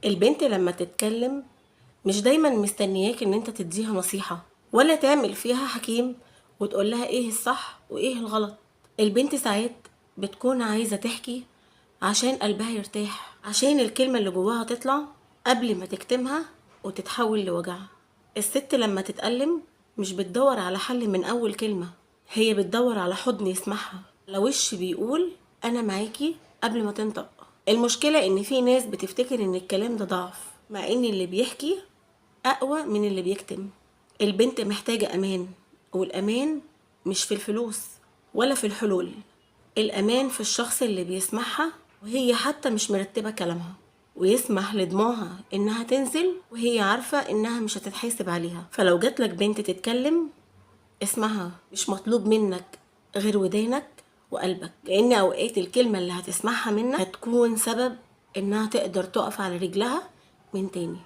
البنت لما تتكلم مش دايما مستنياك ان انت تديها نصيحة ولا تعمل فيها حكيم وتقولها ايه الصح وايه الغلط. البنت ساعات بتكون عايزة تحكي عشان قلبها يرتاح، عشان الكلمة اللي جواها تطلع قبل ما تكتمها وتتحول لوجع. الست لما تتألم مش بتدور على حل من أول كلمة، هي بتدور على حضن يسمعها، لو وش بيقول أنا معاكي قبل ما تنطق. المشكلة إن في ناس بتفتكر إن الكلام ده ضعف، مع إن اللي بيحكي أقوى من اللي بيكتم. البنت محتاجة أمان، والأمان مش في الفلوس ولا في الحلول، الأمان في الشخص اللي بيسمعها وهي حتى مش مرتبة كلامها، ويسمح لدموعها إنها تنزل وهي عارفة إنها مش هتتحاسب عليها. فلو جاتلك بنت تتكلم اسمعها، مش مطلوب منك غير ودانك وقلبك، لأن أوقات الكلمة اللي هتسمعها منك هتكون سبب إنها تقدر تقف على رجلها من تاني.